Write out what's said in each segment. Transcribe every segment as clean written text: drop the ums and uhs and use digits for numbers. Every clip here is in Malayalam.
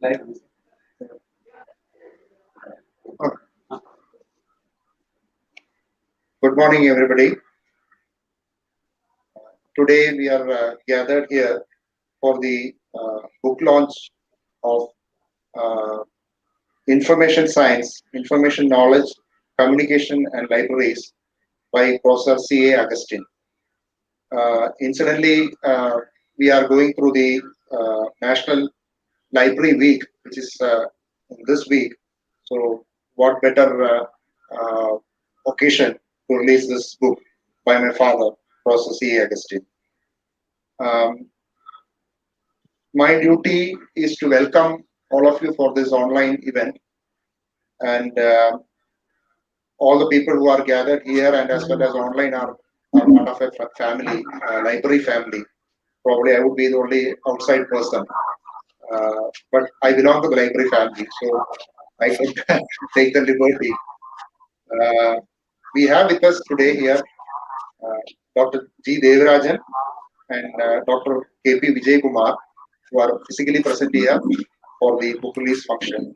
family. Good morning, everybody. Today we are gathered here for the book launch of uh, Information Science, Information Knowledge, Communication and Libraries by Professor C.A. Agustin. Incidentally, we are going through the National Library Week, which is this week. So, what better occasion to release this book by my father, Professor C.A. Agustin. Um, my duty is to welcome all of you for this online event and all the people who are gathered here and as well as online are part of a family, library family. Probably I would be the only outside person, but I belong to the library family, so I could take the liberty. Uh, we have with us today here Dr. G. Devarajan and Dr. K.P. Vijay Kumar, who are physically present here for the book release function.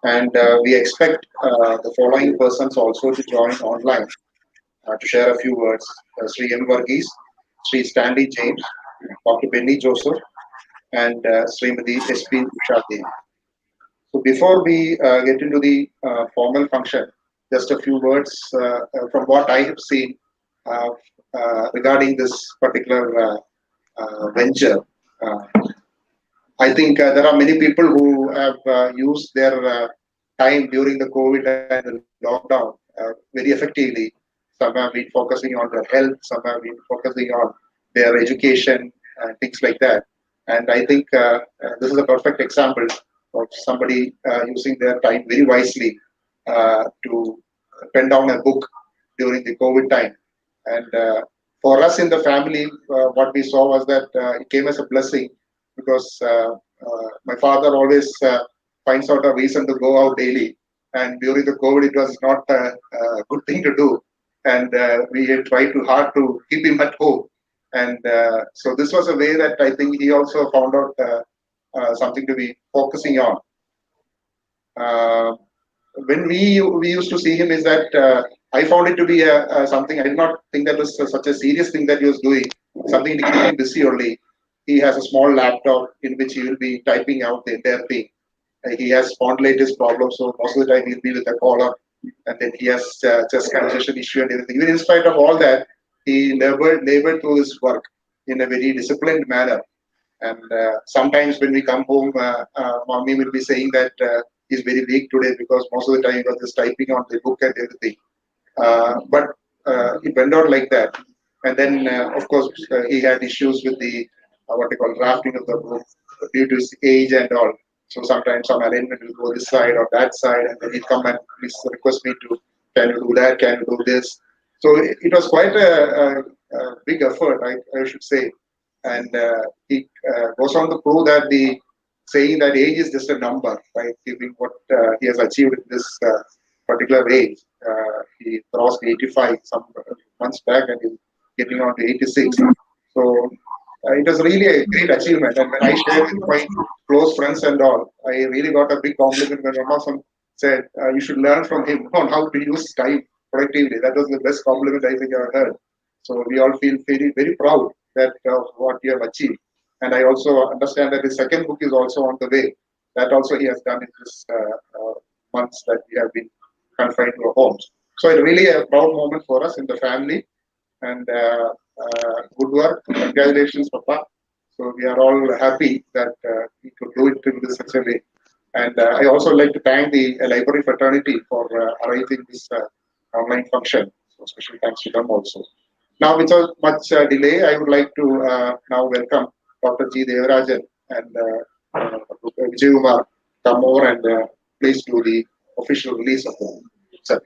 And we expect the following persons also to join online to share a few words. Sri M. Varghese, Sri Stanley James, Dr. Benny Joseph, and Srimati S.P. Usha Devi. So before we get into the formal function, just a few words from what I have seen uh, regarding this particular venture. Uh, I think there are many people who have used their time during the COVID and the lockdown very effectively. Some have been focusing on their health, some have been focusing on their education, things like that. And I think this is a perfect example of somebody using their time very wisely to pen down a book during the COVID time. And for us in the family, what we saw was that it came as a blessing because my father always finds out a reason to go out daily. And during the COVID, it was not a good thing to do. And we had tried too hard to keep him at home. And so this was a way that I think he also found out something to be focusing on. Uh, when we used to see him is that I found it to be something I did not think that was such a serious thing that he was doing, something to keep him busy only. He has a small laptop in which he will be typing out the entire thing. He has spondylitis problems, so most of the time he'll be with a collar, and then he has chest congestion issue and everything. Even in spite of all that, he labored through his work in a very disciplined manner. And sometimes when we come home, mommy will be saying that he's very weak today because most of the time he was just typing on the book and everything. But it went on like that. And then, of course, he had issues with the what they call drafting of the book due to his age and all. So sometimes some alignment will go this side or that side, and then he'd come and please request me to, can you do that? Can you do this? So it was quite a big effort, I should say. And he goes on to prove that the saying that age is just a number, right? Given what he has achieved in this particular age. He crossed 85 some months back and he's getting on to 86. So it was really a great achievement. And when I shared with my close friends and all, I really got a big compliment when Ramasan said, you should learn from him on how to use time productively. That was the best compliment I think I ever heard. So we all feel very, very proud that what you have achieved. And I also understand that the second book is also on the way. That also he has done in this months that we have been confined to our homes. So it's really a proud moment for us in the family. And good work. Congratulations, Papa. So we are all happy that we could do it in this such a way. And I also like to thank the library fraternity for arranging this online function. So special thanks to them also. Now, without much delay, I would like to now welcome Dr. G. Devarajan and Vijay Kumar come over and please do the official release of the set.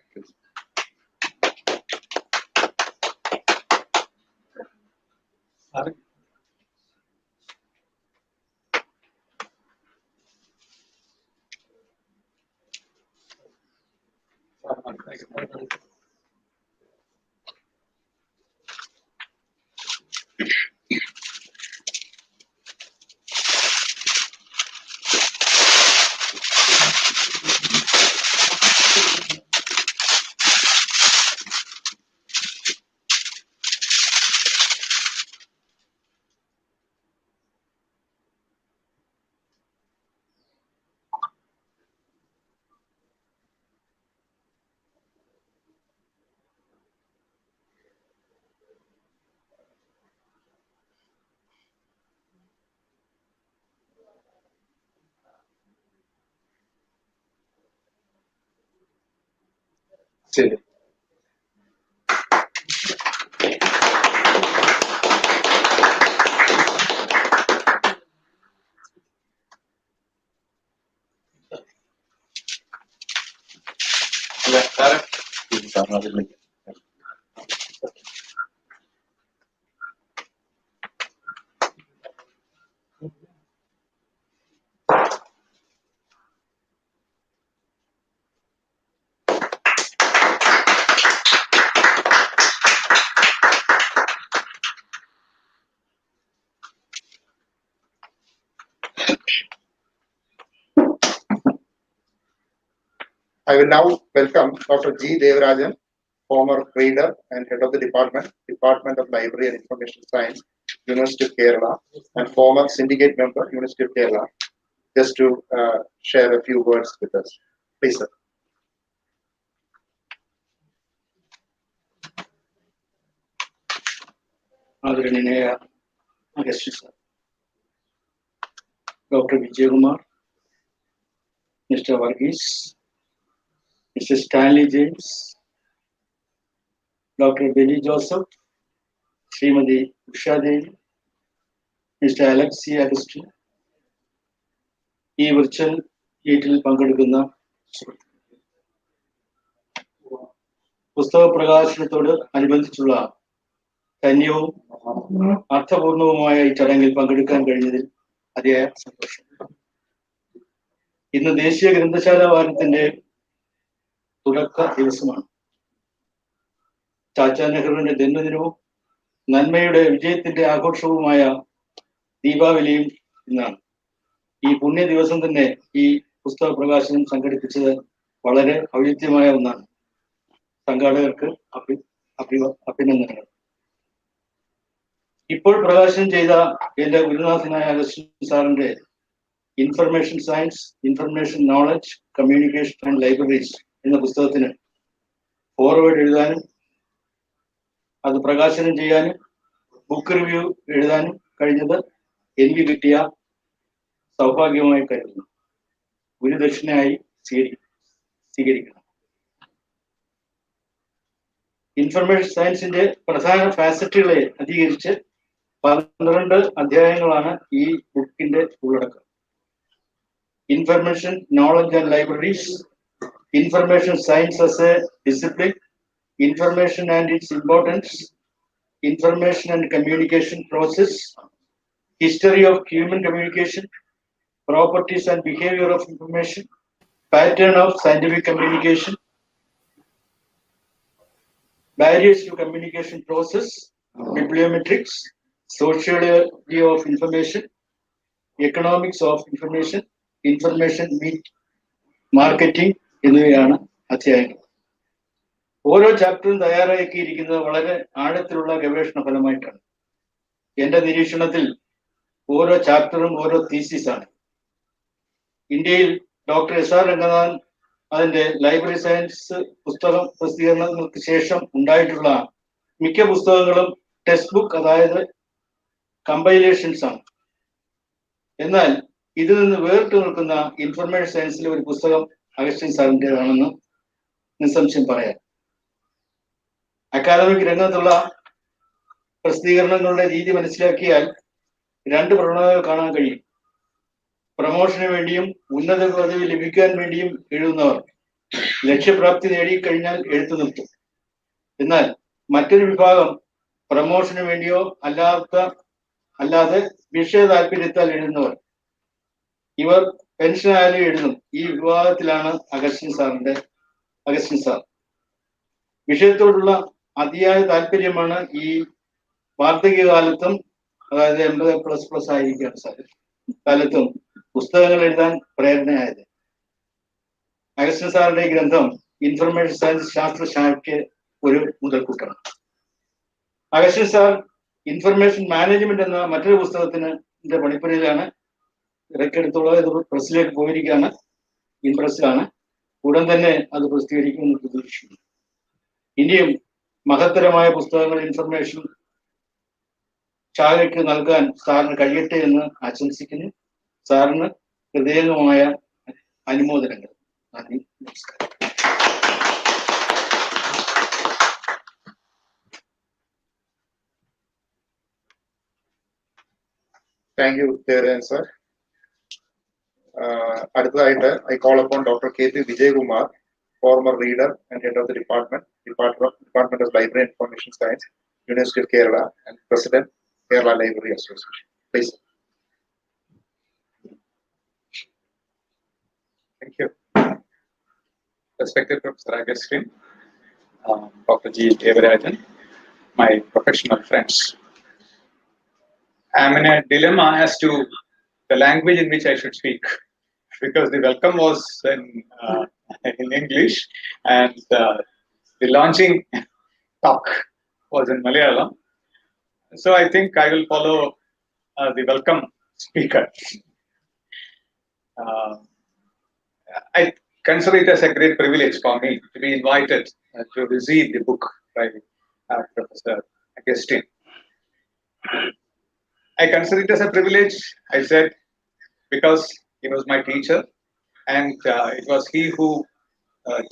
ശരി. I will now welcome Dr. G. Devarajan, former reader and head of the Department of Library and Information Science, University of Kerala, and former syndicate member, University of Kerala, just to share a few words with us. Please, sir. Dr. Vijaykumar, Mr. Varghese, Mr. Stanley James, Dr. Benny Joseph, Srimati Usha Devi, Mr. Alex C. Agustin, ഈ വിർച്വൽ മീറ്റിൽ പങ്കെടുക്കുന്ന പുസ്തക പ്രകാശനത്തോട് അനുബന്ധിച്ചുള്ള ധന്യവും അർത്ഥപൂർണവുമായ ഈ ചടങ്ങിൽ പങ്കെടുക്കാൻ കഴിഞ്ഞതിൽ അതിയായ സന്തോഷം. ഇന്ന് ദേശീയ ഗ്രന്ഥശാല വാരത്തിന്റെ തുടക്ക ദിവസമാണ്. ചാച്ചാ നെഹ്റുവിന്റെ ജന്മദിനവും നന്മയുടെ വിജയത്തിന്റെ ആഘോഷവുമായ ദീപാവലിയും ഇന്നാണ്. ഈ പുണ്യ ദിവസം തന്നെ ഈ പുസ്തക പ്രകാശനം സംഘടിപ്പിച്ചത് വളരെ ഔചിത്യമായ ഒന്നാണ്. സംഘാടകർക്ക് അഭിനന്ദനങ്ങൾ. ഇപ്പോൾ പ്രകാശനം ചെയ്ത എന്റെ ഗുരുനാഥനായ അഗസ്റ്റിൻ സാറിന്റെ information science, information knowledge, communication and libraries എന്ന പുസ്തകത്തിന് ഫോർവേഡ് എഴുതാനും അത് പ്രകാശനം ചെയ്യാനും ബുക്ക് റിവ്യൂ എഴുതാനും കഴിഞ്ഞത് എനിക്ക് കിട്ടിയ സൗഭാഗ്യമായി കരുതുന്നു. ഗുരുദക്ഷിണയായി സ്വീകരിക്കണം. ഇൻഫർമേഷൻ സയൻസിന്റെ പ്രധാന ഫാസറ്റുകളെ അധികരിച്ച് 12 അധ്യായങ്ങളാണ് ഈ ബുക്കിന്റെ ഉള്ളടക്കം. Information knowledge and libraries, information science as A discipline, information and it's importance, information and communication process, history of human communication, properties and behavior of information, pattern of scientific communication, barriers to communication process, bibliometrics, sociology of information, economics of information, information marketing എന്നിവയാണ് അധ്യായങ്ങൾ. ഓരോ ചാപ്റ്ററും തയ്യാറാക്കിയിരിക്കുന്നത് വളരെ ആഴത്തിലുള്ള ഗവേഷണ ഫലമായിട്ടാണ്. എന്റെ നിരീക്ഷണത്തിൽ ഓരോ ചാപ്റ്ററും ഓരോ തീസിസാണ്. ഇന്ത്യയിൽ ഡോക്ടർ എസ് ആർ രംഗനാഥൻ അതിന്റെ ലൈബ്രറി സയൻസ് പുസ്തകം പ്രസിദ്ധീകരണങ്ങൾക്ക് ശേഷം ഉണ്ടായിട്ടുള്ള മിക്ക പുസ്തകങ്ങളും ടെക്സ്റ്റ് ബുക്ക്, അതായത് കമ്പൈലേഷൻസ് ആണ്. എന്നാൽ ഇതിൽ നിന്ന് വേറിട്ട് നിൽക്കുന്ന ഇൻഫർമേഷൻ സയൻസിലെ ഒരു പുസ്തകം അഗസ്റ്റിൻ സാറിൻ്റെതാണെന്ന് നിസ്സംശയം പറയാം. അക്കാദമിക് രംഗത്തുള്ള പ്രസിദ്ധീകരണങ്ങളുടെ രീതി മനസ്സിലാക്കിയാൽ 2 പ്രവണതകൾ കാണാൻ കഴിയും. പ്രമോഷന് വേണ്ടിയും ഉന്നത പദവി ലഭിക്കാൻ വേണ്ടിയും എഴുതുന്നവർ ലക്ഷ്യപ്രാപ്തി നേടിക്കഴിഞ്ഞാൽ എഴുത്തു നിർത്തും. എന്നാൽ മറ്റൊരു വിഭാഗം പ്രമോഷന് വേണ്ടിയോ അല്ലാതെ വിഷയ താല്പര്യത്താൽ എഴുതുന്നവർ, ഇവർ പെൻഷനായാലും എഴുതും. ഈ വിഭാഗത്തിലാണ് അഗസ്റ്റിൻ സാർ. വിഷയത്തോടുള്ള അതിയായ താല്പര്യമാണ് ഈ വാർദ്ധക്യകാലത്തും, അതായത് 80++ ആയിരിക്കുകയാണ് സാർ, കാലത്തും പുസ്തകങ്ങൾ എഴുതാൻ പ്രേരണയായത്. അഗസ്റ്റിൻ സാറിന്റെ ഈ ഗ്രന്ഥം ഇൻഫർമേഷൻ സയൻസ് ശാസ്ത്രശാഖയ്ക്ക് ഒരു മുതൽക്കൂട്ടാണ്. അഗസ്റ്റിൻ സാർ ഇൻഫർമേഷൻ മാനേജ്മെന്റ് എന്ന മറ്റൊരു പുസ്തകത്തിന് പണിപ്പുരയിലാണ്. ഇടയ്ക്കെടുത്തുള്ളത് ഇത് പ്രസ്സിലേക്ക് പോയിരിക്കുകയാണ്, ഇൻപ്രസ്സിലാണ്. ഉടൻ തന്നെ അത് പ്രസിദ്ധീകരിക്കുമെന്ന് പ്രതീക്ഷിക്കുന്നു. ഇനിയും മഹത്തരമായ പുസ്തകങ്ങൾ ഇൻഫർമേഷൻ ശാഖയ്ക്ക് നൽകാൻ സാറിന് കഴിയട്ടെ എന്ന് ആശംസിക്കുന്നു. സാറിന് ഹൃദയംഗമായ അനുമോദനങ്ങൾ. നന്ദി, നമസ്കാരം. Thank you, Devan sir. അടുത്തതായിട്ട് I call upon Dr. K.P. Vijay Kumar, former reader and head of the Department of Library and Information Science, University of Kerala, and President, Kerala Library Association. Please. Thank you. Respected Professor Agustin, Dr. G. Devarajan, my professional friends. I am in a dilemma as to the language in which I should speak, because the welcome was in English and the launching talk was in Malayalam. So I think I will follow the welcome speaker. I consider it as a great privilege for me to be invited to receive the book by Professor Agustin. I consider it as a privilege, I said, because he was my teacher, and it was he who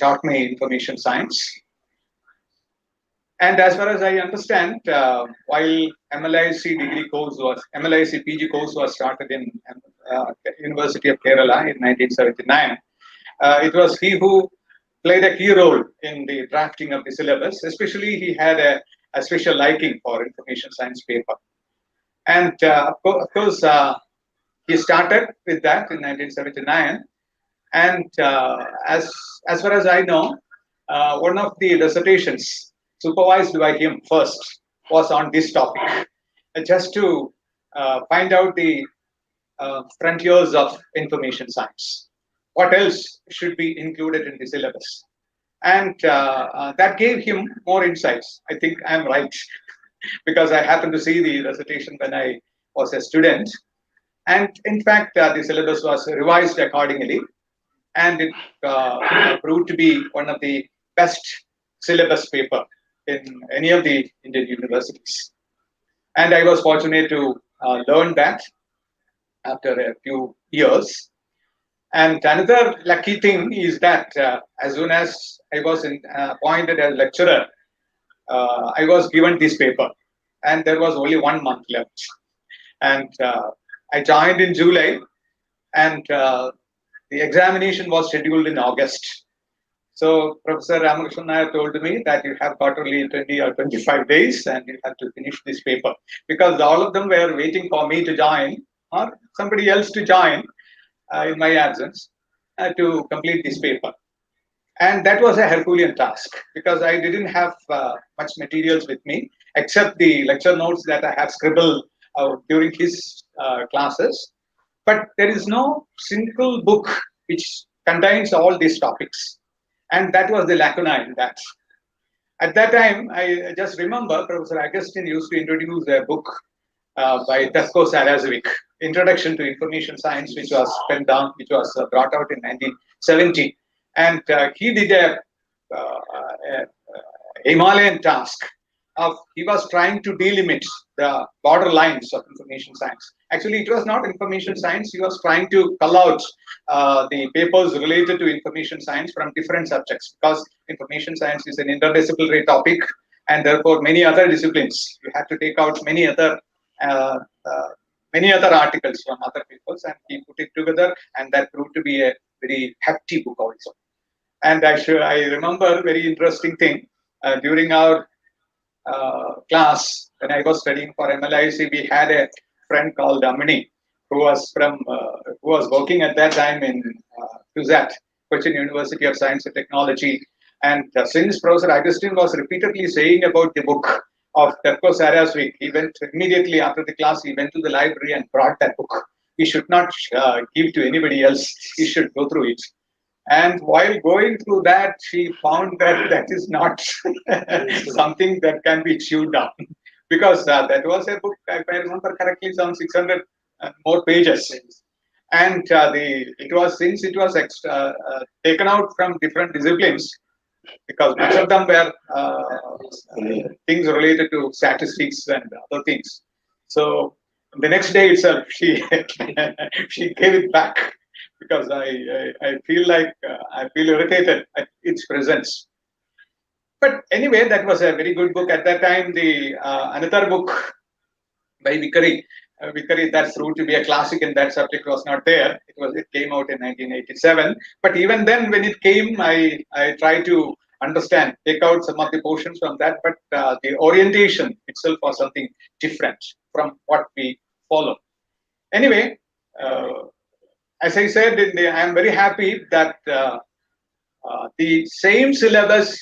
taught me information science. And as far as I understand, while MLIC PG course was started in University of Kerala in 1979, it was he who played a key role in the drafting of the syllabus. Especially, he had a special liking for information science paper. And of course, he started with that in 1979. And as far as I know, one of the dissertations supervised by him first was on this topic, just to find out the frontiers of information science. What else should be included in the syllabus? And that gave him more insights. I think I'm right, because I happened to see the dissertation when I was a student. And in fact, the syllabus was revised accordingly, and it proved to be one of the best syllabus paper in any of the Indian universities. And I was fortunate to learn that after a few years. And another lucky thing is that as soon as I was appointed as lecturer, I was given this paper, and there was only 1 month left. And I joined in July, and the examination was scheduled in August. So Professor Ramakrishnan Nair told me that you have got only 20 or 25 days and you have to finish this paper, because all of them were waiting for me to join or somebody else to join in my absence to complete this paper. And that was a Herculean task, because I didn't have much materials with me except the lecture notes that I have scribbled during his classes. But there is no single book which contains all these topics. And that was the lacuna in that. At that time, I just remember Professor Agustin used to introduce a book by Tesco Sarazovic, Introduction to Information Science, which was brought out in 1970. And he did a Himalayan task of, he was trying to delimit the borderlines of information science. Actually, it was not information science. He was trying to cull out the papers related to information science from different subjects, because information science is an interdisciplinary topic, and therefore many other disciplines. You have to take out many other articles from other papers, and he put it together, and that proved to be a very hefty book also. And I remember a very interesting thing during our class when I was studying for MLIC. We had a friend called Amini, who was working at that time in CUSAT, Cochin University of Science and Technology, And since Professor Agustin was repeatedly saying about the book of Terco Sarasvik, he went immediately after the class, he went to the library and brought that book. He should not give to anybody else. He should go through it. And while going through that, she found that that is not something that can be chewed down. Because that was a book, if I remember correctly, some 600 more pages. And since it was taken out from different disciplines, because much of them were things related to statistics and other things. So the next day itself, she she gave it back because I feel like I feel irritated at its presence. But anyway, that was a very good book at that time. The another book by Vickery, that's proved to be a classic in that subject, was not there. It came out in 1987. But even then, when it came, I tried to understand, take out some of the portions from that. But the orientation itself was something different from what we follow. Anyway, as I said, I am very happy that the same syllabus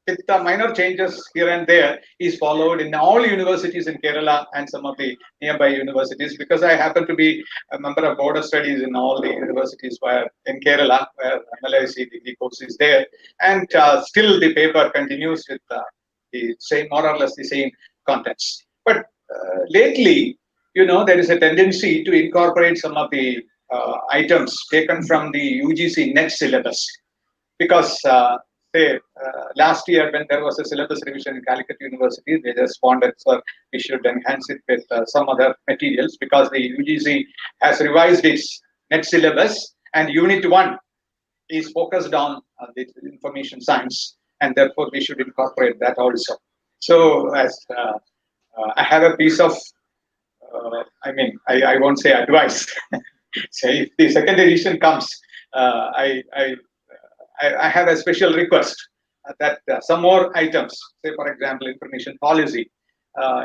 with the minor changes here and there is followed in all universities in Kerala and some of the nearby universities, because I happen to be a member of board of studies in all the universities in Kerala where MLIC degree course is there, and still the paper continues with the same, more or less the same contents. But lately, there is a tendency to incorporate some of the items taken from the UGC net syllabus, because last year when there was a syllabus revision in Calicut University, they responded, "Sir, we should enhance it with some other materials," because the UGC has revised its net syllabus and Unit 1 is focused on the information science, and therefore we should incorporate that also. So as I have a piece of, I won't say advice. So if the second edition comes, I have a special request that some more items, say for example, information policy.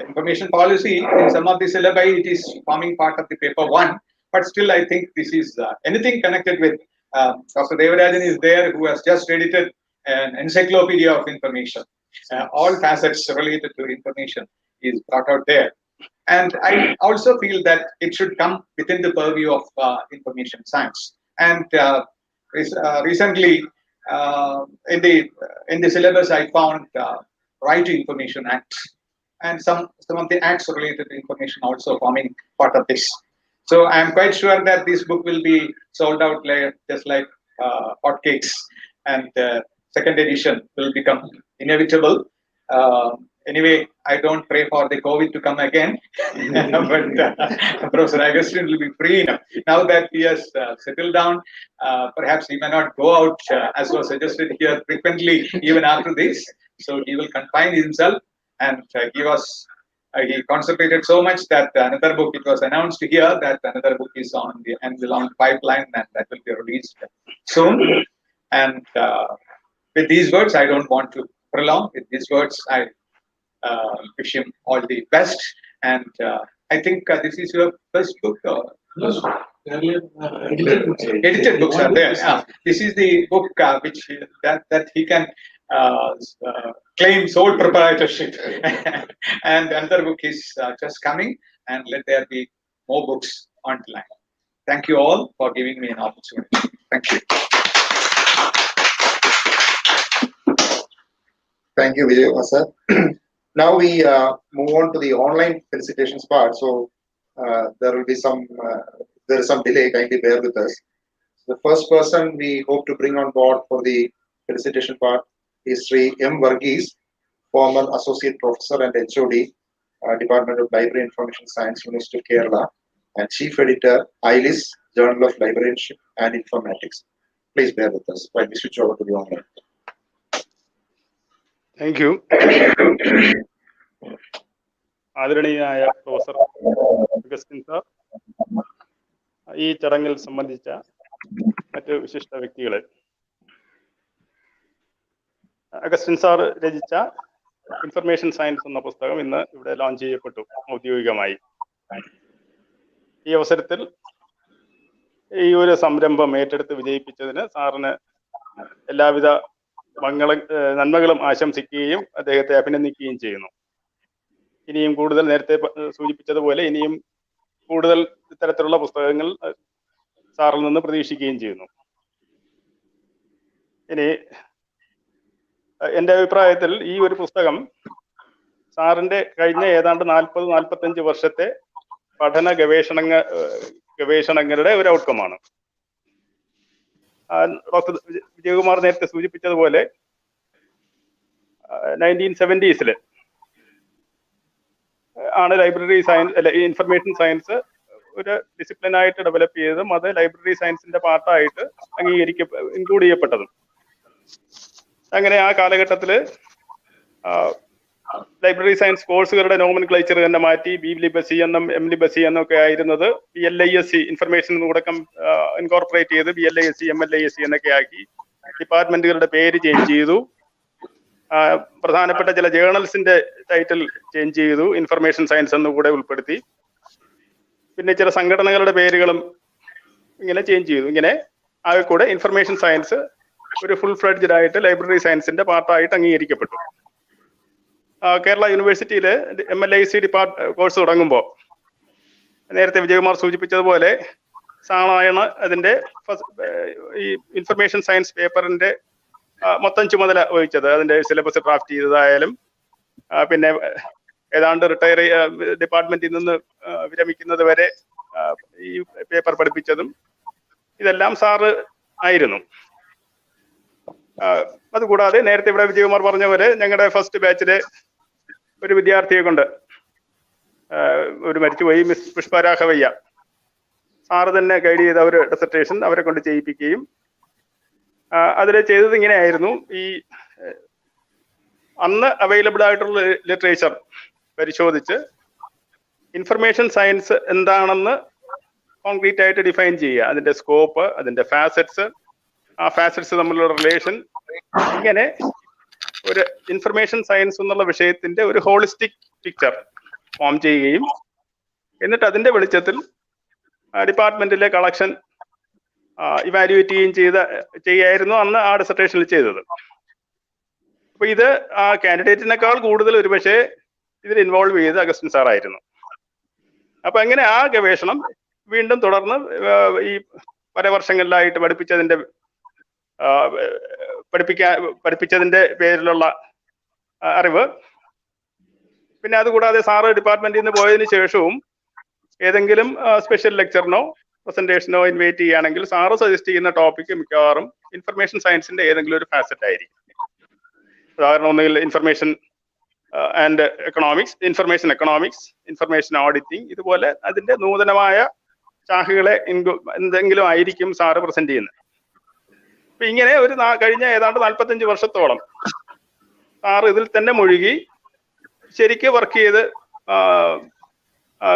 Information policy in some of the syllabi, it is forming part of the paper 1, but still I think this is anything connected with Dr. Devarajan is there, who has just edited an encyclopedia of information. All facets related to information is brought out there. And I also feel that it should come within the purview of information science. And recently, in the syllabus, I found Right to Information Act and some of the acts related to information also forming part of this. So I am quite sure that this book will be sold out just like hotcakes, and second edition will become inevitable. Anyway, I don't pray for the COVID to come again, but Professor Agustin will be free enough. Now that he has settled down, perhaps he may not go out, as was suggested here, frequently even after this. So he will confine himself and give us, he concentrated so much that another book, it was announced here that another book is on the pipeline, and that will be released soon. And with these words, I don't want to prolong. With these words, I wish him all the best. And I think this is your first book. Edited books are there. This is the book which that he can claim sole proprietorship. And another book is just coming, and let there be more books on the line. Thank you all for giving me an opportunity. Thank you. Thank you, Vijay sir. Now we move on to the online felicitations part. So there will be there is some delay. Kindly bear with us. The first person we hope to bring on board for the felicitation part is Sri M. Varghese, former Associate Professor and HOD, Department of Library Information Science, University of Kerala, and Chief Editor, ILIS, Journal of Librarianship and Informatics. Please bear with us while we switch over to the online. Thank you. ആദരണീയനായ പ്രൊഫസർ അഗസ്റ്റിൻ സാർ, ഈ ചടങ്ങിൽ സംബന്ധിച്ച മറ്റ് വിശിഷ്ട വ്യക്തികളെ, അഗസ്റ്റിൻ സാർ രചിച്ച ഇൻഫർമേഷൻ സയൻസ് എന്ന പുസ്തകം ഇന്ന് ഇവിടെ ലോഞ്ച് ചെയ്യപ്പെട്ടു ഔദ്യോഗികമായി. ഈ അവസരത്തിൽ ഈ ഒരു സംരംഭം ഏറ്റെടുത്ത് വിജയിപ്പിച്ചതിന് സാറിന് എല്ലാവിധ നന്മകളും ആശംസിക്കുകയും അദ്ദേഹത്തെ അഭിനന്ദിക്കുകയും ചെയ്യുന്നു. ഇനിയും കൂടുതൽ നേരത്തെ സൂചിപ്പിച്ചതുപോലെ ഇനിയും കൂടുതൽ ഇത്തരത്തിലുള്ള പുസ്തകങ്ങൾ സാറിൽ നിന്ന് പ്രതീക്ഷിക്കുകയും ചെയ്യുന്നു. ഇനി എൻ്റെ അഭിപ്രായത്തിൽ ഈ ഒരു പുസ്തകം സാറിന്റെ കഴിഞ്ഞ ഏതാണ്ട് 40-45 വർഷത്തെ പഠന ഗവേഷണങ്ങളുടെ ഒരു ഔട്ട്കമാണ്. ഡോക്ടർ വിജയകുമാർ നേരത്തെ സൂചിപ്പിച്ചതുപോലെ 1970s ആണ് ലൈബ്രറി സയൻസ് ഇൻഫർമേഷൻ സയൻസ് ഒരു ഡിസിപ്ലിനായിട്ട് ഡെവലപ്പ് ചെയ്തതും അത് ലൈബ്രറി സയൻസിന്റെ പാർട്ടായിട്ട് ഇൻക്ലൂഡ് ചെയ്യപ്പെട്ടതും. അങ്ങനെ ആ കാലഘട്ടത്തിൽ ലൈബ്രറി സയൻസ് കോഴ്സുകളുടെ നോമൻക്ലേച്ചർ തന്നെ മാറ്റി BLibSc എന്നും MLibSc എന്നൊക്കെ ആയിരുന്നത് BLISC ഇൻഫർമേഷൻ കൂടെ ഇൻകോർപ്പറേറ്റ് ചെയ്ത് BLISC MLISC എന്നൊക്കെ ആക്കി. ഡിപ്പാർട്ട്മെന്റുകളുടെ പേര് ചേഞ്ച് ചെയ്തു. പ്രധാനപ്പെട്ട ചില ജേർണൽസിന്റെ ടൈറ്റിൽ ചേഞ്ച് ചെയ്തു, ഇൻഫർമേഷൻ സയൻസ് എന്നുകൂടെ ഉൾപ്പെടുത്തി. പിന്നെ ചില സംഘടനകളുടെ പേരുകളും ഇങ്ങനെ ചേഞ്ച് ചെയ്തു. ഇങ്ങനെ ആകെ കൂടെ ഇൻഫർമേഷൻ സയൻസ് ഒരു ഫുൾ ഫ്ലെഡ്ജ്ഡ് ആയിട്ട് ലൈബ്രറി സയൻസിന്റെ പാർട്ടായിട്ട് അംഗീകരിക്കപ്പെട്ടു. കേരള യൂണിവേഴ്സിറ്റിയിൽ MLIC കോഴ്സ് തുടങ്ങുമ്പോൾ നേരത്തെ വിജയകുമാർ സൂചിപ്പിച്ചതുപോലെ സാറാണ് അതിന്റെ ഈ ഇൻഫർമേഷൻ സയൻസ് പേപ്പറിന്റെ മൊത്തം ചുമതല വഹിച്ചത്. അതിന്റെ സിലബസ് ഡ്രാഫ്റ്റ് ചെയ്തതായാലും പിന്നെ ഏതാണ്ട് റിട്ടയർ ഡിപ്പാർട്ട്മെന്റിൽ നിന്ന് വിരമിക്കുന്നത് വരെ ഈ പേപ്പർ പഠിപ്പിച്ചതും ഇതെല്ലാം സാറ് ആയിരുന്നു. അതുകൂടാതെ നേരത്തെ ഇവിടെ വിജയകുമാർ പറഞ്ഞ പോലെ ഞങ്ങളുടെ ഫസ്റ്റ് ബാച്ചിലെ ഒരു വിദ്യാർത്ഥിയെ കൊണ്ട് ഒരു മരിച്ചുപോയി മിസ് പുഷ്പരാഘവയ്യ സാറ് തന്നെ ഗൈഡ് ചെയ്ത ഒരു ഡിസർട്ടേഷൻ അവരെ കൊണ്ട് ചെയ്യിപ്പിക്കുകയും അതിൽ ചെയ്തത് ഇങ്ങനെയായിരുന്നു. ഈ അന്ന് അവൈലബിൾ ആയിട്ടുള്ള ലിറ്ററേച്ചർ പരിശോധിച്ച് ഇൻഫർമേഷൻ സയൻസ് എന്താണെന്ന് കോൺക്രീറ്റ് ആയിട്ട് ഡിഫൈൻ ചെയ്യുക, അതിന്റെ സ്കോപ്പ്, അതിന്റെ ഫാസറ്റ്സ്, ആ ഫാസറ്റ്സ് തമ്മിലുള്ള റിലേഷൻ, ഇങ്ങനെ ഒരു ഇൻഫർമേഷൻ സയൻസ് എന്നുള്ള വിഷയത്തിന്റെ ഒരു ഹോളിസ്റ്റിക് പിക്ചർ ഫോം ചെയ്യുകയും എന്നിട്ട് അതിന്റെ വെളിച്ചത്തിൽ ഡിപ്പാർട്ട്മെന്റിലെ കളക്ഷൻ ഇവാലുവേറ്റ് ചെയ്യായിരുന്നു അന്ന് ആ ഡിസർട്ടേഷനിൽ ചെയ്തത്. അപ്പൊ ഇത് ആ കാൻഡിഡേറ്റിനേക്കാൾ കൂടുതൽ ഒരുപക്ഷെ ഇതിൽ ഇൻവോൾവ് ചെയ്ത് അഗസ്റ്റിൻ സാറായിരുന്നു. അപ്പൊ അങ്ങനെ ആ ഗവേഷണം വീണ്ടും തുടർന്ന് ഈ പല വർഷങ്ങളിലായിട്ട് പഠിപ്പിച്ചതിന്റെ പേരിലുള്ള അറിവ്, പിന്നെ അതുകൂടാതെ സാറ് ഡിപ്പാർട്ട്മെന്റിൽ നിന്ന് പോയതിനു ശേഷവും ഏതെങ്കിലും സ്പെഷ്യൽ ലെക്ചറിനോ പ്രസന്റേഷനോ ഇൻവൈറ്റ് ചെയ്യുകയാണെങ്കിൽ സാറ് സജസ്റ്റ് ചെയ്യുന്ന ടോപ്പിക്ക് മിക്കവാറും ഇൻഫർമേഷൻ സയൻസിന്റെ ഏതെങ്കിലും ഒരു ഫാസറ്റ് ആയിരിക്കും. ഉദാഹരണം ഒന്നുകിൽ information and economics, information auditing, ഇതുപോലെ അതിന്റെ നൂതനമായ ശാഖകളെ എന്തെങ്കിലും ആയിരിക്കും സാറ് പ്രസന്റ് ചെയ്യുന്നത്. അപ്പൊ ഇങ്ങനെ ഒരു കഴിഞ്ഞ ഏതാണ്ട് 45 വർഷത്തോളം സാറ് ഇതിൽ തന്നെ മുഴുകി ശരിക്ക് വർക്ക് ചെയ്ത്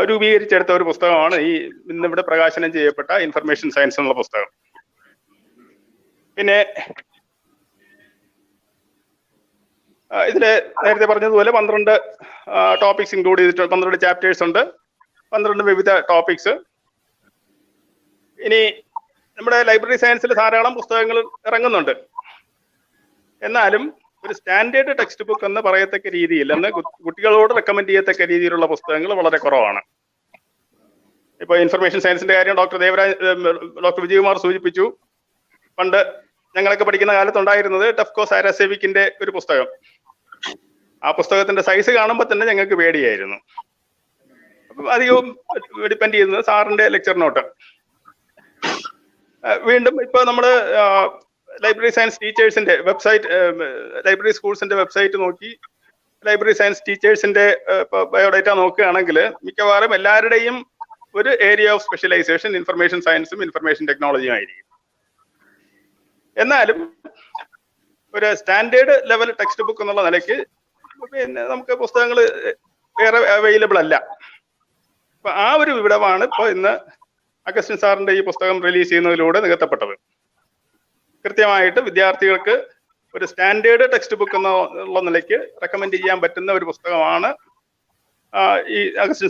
രൂപീകരിച്ചെടുത്ത ഒരു പുസ്തകമാണ് ഈ ഇന്നിവിടെ പ്രകാശനം ചെയ്യപ്പെട്ട ഇൻഫർമേഷൻ സയൻസ് എന്നുള്ള പുസ്തകം. പിന്നെ ഇതില് നേരത്തെ പറഞ്ഞതുപോലെ 12 ടോപ്പിക്സ് ഇൻക്ലൂഡ് ചെയ്തിട്ടുണ്ട്, 12 ചാപ്റ്റേഴ്സ് ഉണ്ട്, 12 വിവിധ ടോപ്പിക്സ്. ഇനി നമ്മുടെ ലൈബ്രറി സയൻസിൽ ധാരാളം പുസ്തകങ്ങൾ ഇറങ്ങുന്നുണ്ട്. എന്നാലും ഒരു സ്റ്റാൻഡേർഡ് ടെക്സ്റ്റ് ബുക്ക് എന്ന് പറയത്തക്ക രീതിയിൽ എന്ന് കുട്ടികളോട് റെക്കമെൻഡ് ചെയ്യത്തക്ക രീതിയിലുള്ള പുസ്തകങ്ങൾ വളരെ കുറവാണ്. ഇപ്പൊ ഇൻഫർമേഷൻ സയൻസിന്റെ കാര്യം ഡോക്ടർ വിജയകുമാർ സൂചിപ്പിച്ചു. പണ്ട് ഞങ്ങളൊക്കെ പഠിക്കുന്ന കാലത്തുണ്ടായിരുന്നത് ടെഫ്കോ സാരാസേവിക്കിന്റെ ഒരു പുസ്തകം. ആ പുസ്തകത്തിന്റെ സൈസ് കാണുമ്പോൾ തന്നെ ഞങ്ങൾക്ക് പേടിയായിരുന്നു. അപ്പം അധികവും ഡിപ്പെൻഡ് ചെയ്യുന്നത് സാറിന്റെ ലെക്ചർ നോട്ട്. വീണ്ടും ഇപ്പൊ നമ്മള് ലൈബ്രറി സയൻസ് ടീച്ചേഴ്സിന്റെ വെബ്സൈറ്റ്, ലൈബ്രറി സ്കൂൾസിന്റെ വെബ്സൈറ്റ് നോക്കി ലൈബ്രറി സയൻസ് ടീച്ചേഴ്സിന്റെ ബയോഡേറ്റ നോക്കുകയാണെങ്കിൽ മിക്കവാറും എല്ലാവരുടെയും ഒരു ഏരിയ ഓഫ് സ്പെഷ്യലൈസേഷൻ ഇൻഫർമേഷൻ സയൻസും ഇൻഫർമേഷൻ ടെക്നോളജിയും ആയിരിക്കും. എന്നാലും ഒരു സ്റ്റാൻഡേർഡ് ലെവൽ ടെക്സ്റ്റ് ബുക്ക് എന്നുള്ള നിലയ്ക്ക് പിന്നെ നമുക്ക് പുസ്തകങ്ങൾ വേറെ അവൈലബിൾ അല്ല. അപ്പൊ ആ ഒരു വിവരമാണ് ഇപ്പൊ ഇന്ന് അഗസ്റ്റിൻ സാറിന്റെ ഈ പുസ്തകം റിലീസ് ചെയ്യുന്നതിലൂടെ നികത്തപ്പെട്ടത്. കൃത്യമായിട്ട് വിദ്യാർത്ഥികൾക്ക് ഒരു സ്റ്റാൻഡേർഡ് ടെക്സ്റ്റ് ബുക്ക് എന്നുള്ള നിലയ്ക്ക് റെക്കമെൻഡ് ചെയ്യാൻ പറ്റുന്ന ഒരു പുസ്തകമാണ് ഈ അഗസ്റ്റിൻ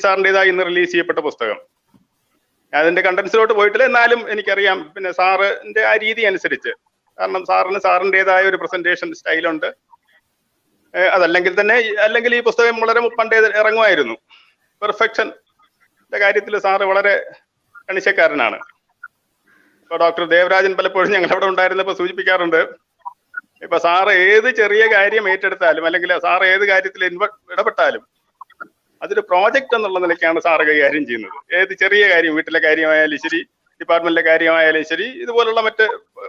സാറിൻ്റെതായി ഇന്ന് റിലീസ് ചെയ്യപ്പെട്ട പുസ്തകം. അതിന്റെ കണ്ടന്റ്സിലോട്ട് പോയിട്ടില്ല, എന്നാലും എനിക്കറിയാം പിന്നെ സാറിന്റെ ആ രീതി അനുസരിച്ച് കാരണം സാറിൻ്റെതായ ഒരു പ്രസന്റേഷൻ സ്റ്റൈലുണ്ട്. അല്ലെങ്കിൽ ഈ പുസ്തകം വളരെ പണ്ടേ ഇറങ്ങുമായിരുന്നു. പെർഫെക്ഷന്റെ കാര്യത്തിൽ സാറ് വളരെ കണിശക്കാരനാണ്. ഇപ്പൊ ഡോക്ടർ ദേവരാജൻ പലപ്പോഴും ഞങ്ങൾ അവിടെ ഉണ്ടായിരുന്നപ്പോൾ സൂചിപ്പിക്കാറുണ്ട്, ഇപ്പൊ സാറ് ഏത് ചെറിയ കാര്യം ഏറ്റെടുത്താലും അല്ലെങ്കിൽ സാറ് ഏത് കാര്യത്തിൽ ഇടപെട്ടാലും അതൊരു പ്രോജക്റ്റ് എന്നുള്ള നിലയ്ക്കാണ് സാറ് കൈകാര്യം ചെയ്യുന്നത്. ഏത് ചെറിയ കാര്യം, വീട്ടിലെ കാര്യമായാലും ശരി, ഡിപ്പാർട്ട്മെന്റിലെ കാര്യമായാലും ശരി, ഇതുപോലുള്ള മറ്റ്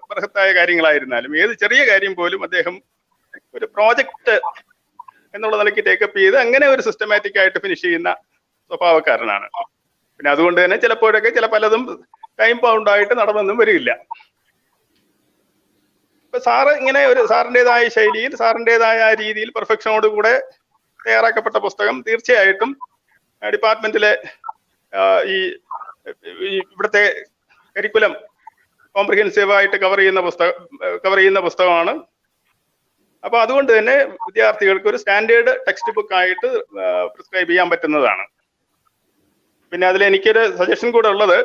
ബൃഹത്തായ കാര്യങ്ങളായിരുന്നാലും ഏത് ചെറിയ കാര്യം പോലും അദ്ദേഹം ഒരു പ്രോജക്റ്റ് എന്നുള്ള നിലയ്ക്ക് ടേക്കപ്പ് ചെയ്ത് അങ്ങനെ ഒരു സിസ്റ്റമാറ്റിക് ആയിട്ട് ഫിനിഷ് ചെയ്യുന്ന സ്വഭാവക്കാരനാണ്. പിന്നെ അതുകൊണ്ട് തന്നെ ചിലപ്പോഴൊക്കെ പലതും ടൈം ബൗണ്ടായിട്ട് നടന്നെന്നും വരില്ല. ഇപ്പൊ സാറ് ഇങ്ങനെ ഒരു സാറിൻ്റെതായ ശൈലിയിൽ സാറിൻ്റെതായ രീതിയിൽ പെർഫെക്ഷനോട് കൂടെ തയ്യാറാക്കപ്പെട്ട പുസ്തകം തീർച്ചയായിട്ടും ഡിപ്പാർട്ട്മെന്റിലെ ഇവിടുത്തെ കരിക്കുലം കോംപ്രിഹെൻസീവ് ആയിട്ട് കവർ ചെയ്യുന്ന പുസ്തകമാണ്. അപ്പൊ അതുകൊണ്ട് തന്നെ വിദ്യാർത്ഥികൾക്ക് ഒരു സ്റ്റാൻഡേർഡ് ടെക്സ്റ്റ് ബുക്ക് ആയിട്ട് പ്രിസ്ക്രൈബ് ചെയ്യാൻ പറ്റുന്നതാണ്. പിന്നെ അതിൽ എനിക്കൊരു സജഷൻ കൂടെ ഉള്ളത്,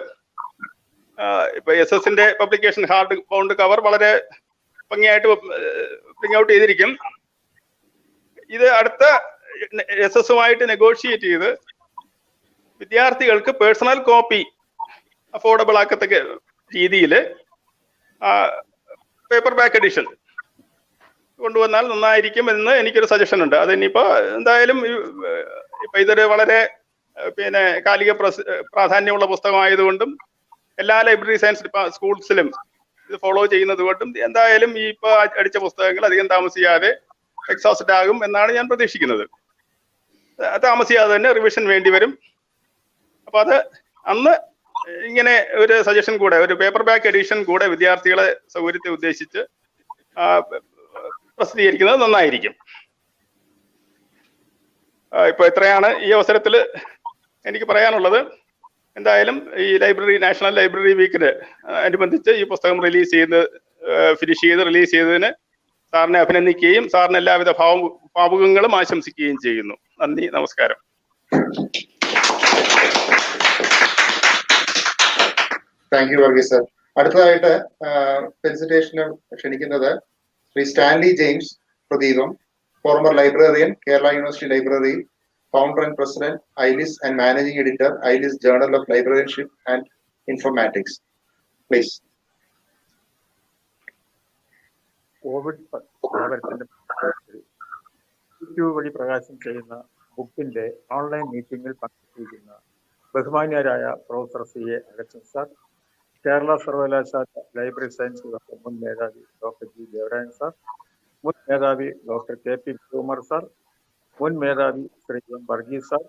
ഇപ്പൊ SS-ന്റെ പബ്ലിക്കേഷൻ ഹാർഡ് ബൗണ്ട് കവർ വളരെ ഭംഗിയായിട്ട് പ്രിന്റ് ഔട്ട് ചെയ്തിരിക്കും. ഇത് അടുത്ത SS-ഉമായിട്ട് നെഗോഷിയേറ്റ് ചെയ്ത് വിദ്യാർത്ഥികൾക്ക് പേഴ്സണൽ കോപ്പി അഫോർഡബിൾ ആക്കത്തക്ക രീതിയിൽ പേപ്പർ ബാക്ക് എഡിഷൻ കൊണ്ടുവന്നാൽ നന്നായിരിക്കും എന്ന് എനിക്കൊരു സജഷൻ ഉണ്ട്. അതിനിപ്പോ എന്തായാലും ഇപ്പൊ ഇതൊരു വളരെ കാലിക പ്രാധാന്യമുള്ള പുസ്തകമായതുകൊണ്ടും എല്ലാ ലൈബ്രറി സയൻസ് സ്കൂൾസിലും ഇത് ഫോളോ ചെയ്യുന്നത് കൊണ്ടും എന്തായാലും ഈ ഇപ്പൊ അടിച്ച പുസ്തകങ്ങൾ അധികം താമസിയാതെ എക്സോസ്റ്റ് ആകും എന്നാണ് ഞാൻ പ്രതീക്ഷിക്കുന്നത്. താമസിയാതെ തന്നെ റിവിഷൻ വേണ്ടി വരും. അപ്പൊ അത് അന്ന് ഇങ്ങനെ ഒരു സജഷൻ കൂടെ, ഒരു പേപ്പർ ബാക്ക് എഡിഷൻ കൂടെ വിദ്യാർത്ഥികളെ സൗകര്യത്തെ ഉദ്ദേശിച്ച് പ്രസിദ്ധീകരിക്കുന്നത് നന്നായിരിക്കും. ഇപ്പൊ ഇത്രയാണ് ഈ അവസരത്തിൽ എനിക്ക് പറയാനുള്ളത്. എന്തായാലും ഈ നാഷണൽ ലൈബ്രറി വീക്കിന് അനുബന്ധിച്ച് ഈ പുസ്തകം ഫിനിഷ് ചെയ്ത് റിലീസ് ചെയ്തതിന് സാറിനെ അഭിനന്ദിക്കുകയും സാറിന് എല്ലാവിധ ഭാവുകങ്ങളും ആശംസിക്കുകയും ചെയ്യുന്നു. നന്ദി, നമസ്കാരം. Thank you Varghese sir. അടുത്തതായിട്ട് ഫെലിസിറ്റേഷന് ക്ഷണിക്കുന്നത് Shri Stanley James Pradeepam, former librarian, Kerala university library, founder and president, ILIS, and managing editor, ILIS Journal of Librarianship and Informatics. Please. Covid വ്യാപനത്തിന്റെ യൂട്യൂബ് വഴി പ്രകാശനം ചെയ്യുന്ന ബുക്കിന്റെ ഓൺലൈൻ മീറ്റിംഗിൽ പങ്കെടുത്തിരിക്കുന്ന ബഹുമാന്യരായ professor CA Augustan sir, Kerala സർവകലാശാല ലൈബ്രറി സയൻസ് വിഭാഗം മുൻ മേധാവി ഡോക്ടർ G ദേവരാജൻ സാർ, മുൻ മേധാവി ഡോക്ടർ KP കുമാർ സാർ, മുൻ മേധാവി Shri M Varghese sir,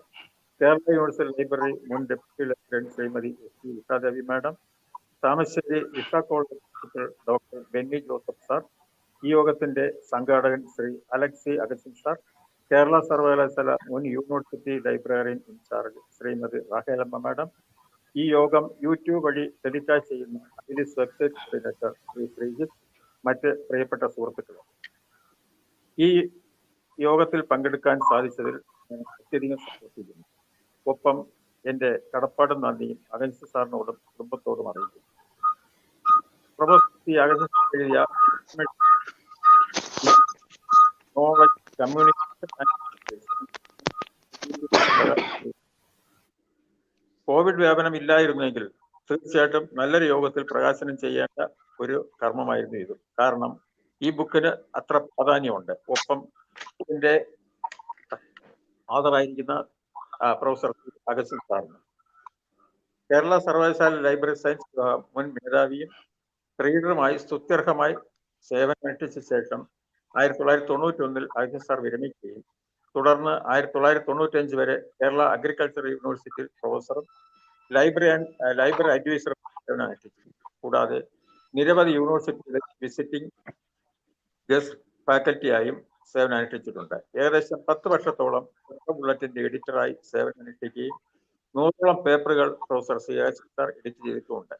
Kerala university library മുൻ deputy librarian Shrimati SP Ushadevi madam, Thamarassery Isha college principal doctor Benny Joseph sir, ഈ യോഗത്തിന്റെ സംഘാടകൻ ശ്രീ അലക്സി അഗസ്റ്റൻ സാർ, കേരള സർവകലാശാല മുൻ university librarian in-charge Shrimati Rahelamma madam, ഈ യോഗം യൂട്യൂബ് വഴി ടെലികാസ്റ്റ് ചെയ്യുന്ന ILIS website coordinator Shri Sreejith, മറ്റ് പ്രിയപ്പെട്ട സുഹൃത്തുക്കളും, ഈ യോഗത്തിൽ പങ്കെടുക്കാൻ സാധിച്ചതിൽ ഞാൻ അത്യധികം സന്തോഷിക്കുന്നു. ഒപ്പം എൻ്റെ കടപ്പാടും നന്ദിയും അഗസ്റ്റൻ സാറിനോടും കുടുംബത്തോടും അറിയിക്കുന്നു. പ്രൊഫസർ C അഗസ്റ്റൻ എഴുതിയ നോവൽ കമ്മ്യൂണിക്കേഷൻ കോവിഡ് വ്യാപനം ഇല്ലായിരുന്നെങ്കിൽ തീർച്ചയായിട്ടും നല്ലൊരു യോഗത്തിൽ പ്രകാശനം ചെയ്യേണ്ട ഒരു കർമ്മമായിരുന്നു ഇത്. കാരണം ഈ ബുക്കിന് അത്ര പ്രാധാന്യമുണ്ട്. ഒപ്പം ഇതിന്റെ ആദറായിരിക്കുന്ന പ്രൊഫസർ അഗസ്റ്റൻ സാറിന്, കേരള സർവകലാശാല ലൈബ്രറി സയൻസ് മുൻ മേധാവിയും റീഡറുമായി സ്തുത്യർഹമായി സേവനമനുഷ്ഠിച്ച ശേഷം 1991 അഗസ്റ്റൻ സാർ വിരമിക്കുകയും തുടർന്ന് 1995 വരെ കേരള അഗ്രികൾച്ചർ യൂണിവേഴ്സിറ്റിയിൽ പ്രൊഫസറും ലൈബ്രറി അഡ്വൈസറും സേവനമനുഷ്ഠിച്ചു. കൂടാതെ നിരവധി യൂണിവേഴ്സിറ്റികളിൽ വിസിറ്റിംഗ് ഗസ്റ്റ് ഫാക്കൽറ്റിയായും സേവനമനുഷ്ഠിച്ചിട്ടുണ്ട്. ഏകദേശം 10 വർഷത്തോളം ബുള്ളറ്റിന്റെ എഡിറ്ററായി സേവനമനുഷ്ഠിക്കുകയും 100ഓളം പേപ്പറുകൾ professor C Augustine sir edit ചെയ്തിട്ടുമുണ്ട്.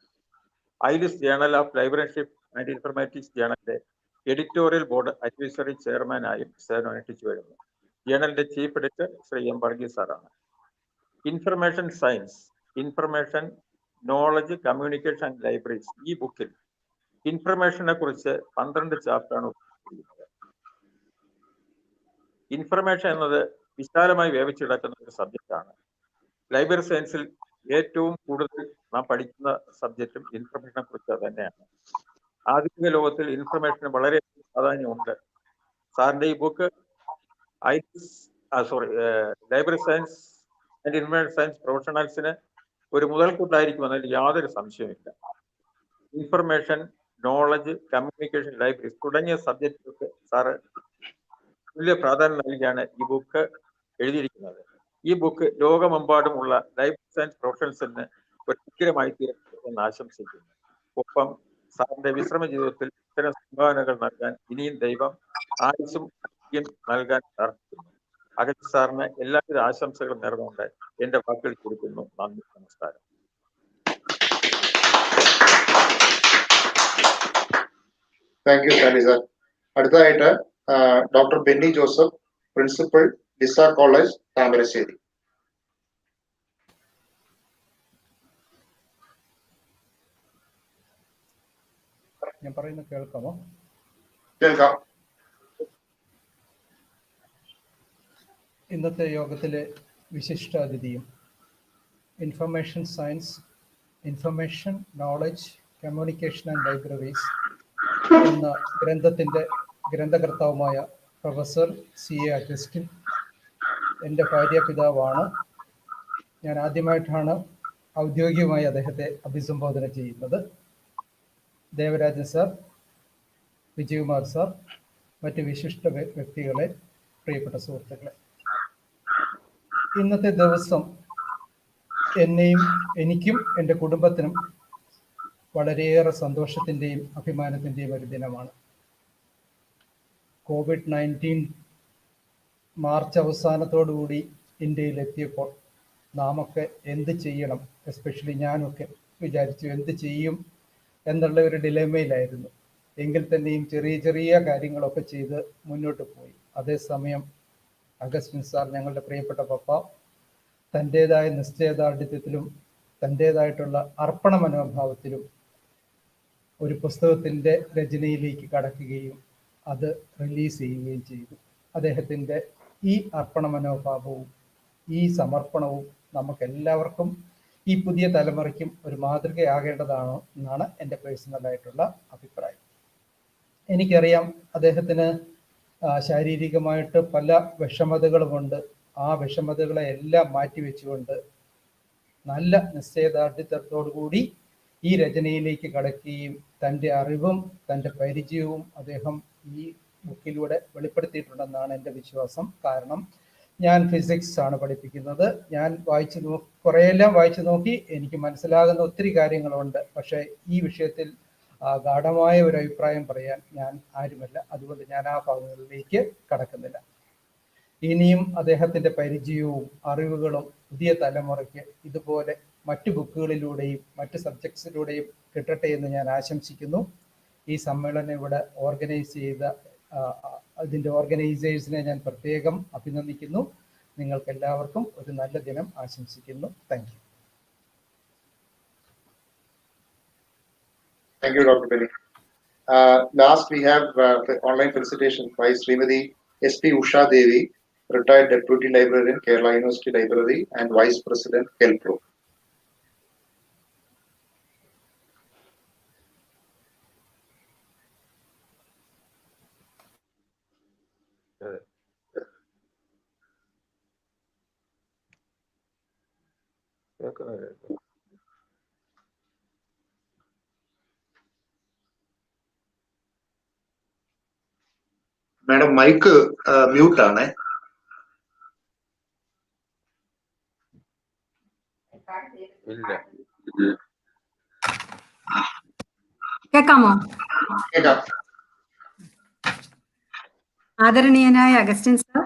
ILIS journal of librarianship and informatics ജേണലിന്റെ എഡിറ്റോറിയൽ ബോർഡ് അഡ്വൈസറി ചെയർമാനായും സേവനമനുഷ്ഠിച്ചു വരുന്നു. ജേണലിന്റെ chief editor Shri M Varghese സാറാണ്. Information science, information, knowledge, communication and libraries ഈ ബുക്കിൽ ഇൻഫർമേഷനെ കുറിച്ച് 12 ചാപ്റ്ററാണ് ഉൾപ്പെടുത്തിയിരിക്കുന്നത്. ഇൻഫർമേഷൻ എന്നത് വിശാലമായി വ്യാപിച്ചിടക്കുന്ന ഒരു സബ്ജക്റ്റാണ്. ലൈബ്രറി സയൻസിൽ ഏറ്റവും കൂടുതൽ നാം പഠിക്കുന്ന സബ്ജക്റ്റും ഇൻഫർമേഷനെ കുറിച്ച് തന്നെയാണ്. ആധുനിക ലോകത്തിൽ ഇൻഫർമേഷന് വളരെ പ്രാധാന്യമുണ്ട്. സാറിന്റെ ഈ book library science and information science പ്രൊഫഷണൽസിന് ഒരു മുതൽക്കൂട്ടായിരിക്കുമെന്നതിൽ യാതൊരു സംശയമില്ല. ഇൻഫർമേഷൻ, നോളജ്, കമ്മ്യൂണിക്കേഷൻ, ലൈബ്രറീസ് തുടങ്ങിയ സബ്ജക്റ്റുകൾക്ക് സാറ് തുല്യ പ്രാധാന്യം നൽകിയാണ് ഈ ബുക്ക് എഴുതിയിരിക്കുന്നത്. ഈ ബുക്ക് ലോകമെമ്പാടുമുള്ള ലൈബ്രറി സയൻസ് പ്രൊഫഷണൽസിന് ഒരു അനുഗ്രഹമായി തീരട്ടെ എന്ന് ആശംസിക്കുന്നു. ഒപ്പം സാറിന്റെ വിശ്രമ ജീവിതത്തിൽ ഇത്തരം സംഭാവനകൾ നൽകാൻ ഇനിയും ദൈവം ആയുസ്സും ആരോഗ്യം നൽകാൻ പ്രാർത്ഥിക്കുന്നു. അഗസ്റ്റിൻ സാറിന് എല്ലാവിധ ആശംസകളും നേർന്നുകൊണ്ട് എന്റെ വാക്കുകൾ കൊടുക്കുന്നു. നന്ദി, നമസ്കാരം. Thank you Sally sir. അടുത്തതായിട്ട് ഡോക്ടർ ബെന്നി ജോസഫ്, പ്രിൻസിപ്പൽ ഡിസാർ കോളേജ്, താമരശ്ശേരി. ഞാൻ പറയുന്നത് കേൾക്കാമോ? കേൾക്കാം. ഇന്നത്തെ യോഗത്തിലെ വിശിഷ്ടാതിഥിയും information science, information, knowledge, communication and libraries എന്ന ഗ്രന്ഥത്തിൻ്റെ ഗ്രന്ഥകർത്താവുമായ പ്രൊഫസർ CA അഗസ്റ്റിൻ എൻ്റെ ഭാര്യാപിതാവാണ്. ഞാൻ ആദ്യമായിട്ടാണ് ഔദ്യോഗികമായി അദ്ദേഹത്തെ അഭിസംബോധന ചെയ്യുന്നത്. ദേവരാജൻ സാർ, വിജയകുമാർ സാർ, മറ്റ് വിശിഷ്ട വ്യക്തികളെ, പ്രിയപ്പെട്ട സുഹൃത്തുക്കളെ, ഇന്നത്തെ ദിവസം എനിക്കും എൻ്റെ കുടുംബത്തിനും വളരെയേറെ സന്തോഷത്തിൻ്റെയും അഭിമാനത്തിൻ്റെയും ഒരു ദിനമാണ്. COVID-19 മാർച്ച് അവസാനത്തോടുകൂടി ഇന്ത്യയിലെത്തിയപ്പോൾ നാമൊക്കെ എന്ത് ചെയ്യണം, എസ്പെഷ്യലി ഞാനൊക്കെ വിചാരിച്ചു എന്ത് ചെയ്യും എന്നുള്ള ഒരു ഡിലേമയിലായിരുന്നു. എങ്കിൽ തന്നെയും ചെറിയ ചെറിയ കാര്യങ്ങളൊക്കെ ചെയ്ത് മുന്നോട്ട് പോയി. അതേസമയം അഗസ്റ്റിൻ സാർ, ഞങ്ങളുടെ പ്രിയപ്പെട്ട പപ്പ, തൻ്റേതായ നിശ്ചയദാർഢ്യത്തിലും തൻ്റേതായിട്ടുള്ള അർപ്പണ മനോഭാവത്തിലും ഒരു പുസ്തകത്തിൻ്റെ രചനയിലേക്ക് കടക്കുകയും അത് റിലീസ് ചെയ്യുകയും ചെയ്തു. അദ്ദേഹത്തിൻ്റെ ഈ അർപ്പണ മനോഭാവവും ഈ സമർപ്പണവും നമുക്കെല്ലാവർക്കും, ഈ പുതിയ തലമുറയ്ക്കും ഒരു മാതൃകയാകേണ്ടതാണ് എന്നാണ് എൻ്റെ പേഴ്സണലായിട്ടുള്ള അഭിപ്രായം. എനിക്കറിയാം അദ്ദേഹത്തിന് ശാരീരികമായിട്ട് പല വിഷമതകളുമുണ്ട്. ആ വിഷമതകളെ എല്ലാം മാറ്റിവെച്ചുകൊണ്ട് നല്ല നിശ്ചയദാർഢ്യത്തോടുകൂടി ഈ രചനയിലേക്ക് കടക്കുകയും തൻ്റെ അറിവും തൻ്റെ പരിചയവും അദ്ദേഹം ഈ ബുക്കിലൂടെ വെളിപ്പെടുത്തിയിട്ടുണ്ടെന്നാണ് എൻ്റെ വിശ്വാസം. കാരണം ഞാൻ ഫിസിക്സ് ആണ് പഠിപ്പിക്കുന്നത്. ഞാൻ കുറേയെല്ലാം വായിച്ചു നോക്കി. എനിക്ക് മനസ്സിലാകുന്ന ഒത്തിരി കാര്യങ്ങളുണ്ട്. പക്ഷേ ഈ വിഷയത്തിൽ ഗാഢമായ ഒരു അഭിപ്രായം പറയാൻ ഞാൻ ആരുമല്ല. അതുകൊണ്ട് ഞാൻ ആ ഭാഗങ്ങളിലേക്ക് കടക്കുന്നില്ല. ഇനിയും അദ്ദേഹത്തിൻ്റെ പരിചയവും അറിവുകളും പുതിയ തലമുറയ്ക്ക് ഇതുപോലെ മറ്റു ബുക്കുകളിലൂടെയും മറ്റ് സബ്ജക്ട്സിലൂടെയും കിട്ടട്ടെ എന്ന് ഞാൻ ആശംസിക്കുന്നു. ഈ സമ്മേളനം ഇവിടെ ഓർഗനൈസ് ചെയ്ത അതിൻ്റെ ഓർഗനൈസേഴ്സിനെ ഞാൻ പ്രത്യേകം അഭിനന്ദിക്കുന്നു. നിങ്ങൾക്ക് എല്ലാവർക്കും ഒരു നല്ല ദിനം ആശംസിക്കുന്നു. Thank you. Thank you, Dr. Benny. Last, we have online felicitation by Srimati SP Usha Devi, retired Deputy Librarian, Kerala University Library and Vice President, KELPRO. Madam mic mute ആണേ. കേൾക്കാമോ? കേൾക്കാം. ആദരണീയനായ അഗസ്റ്റിൻ സാർ,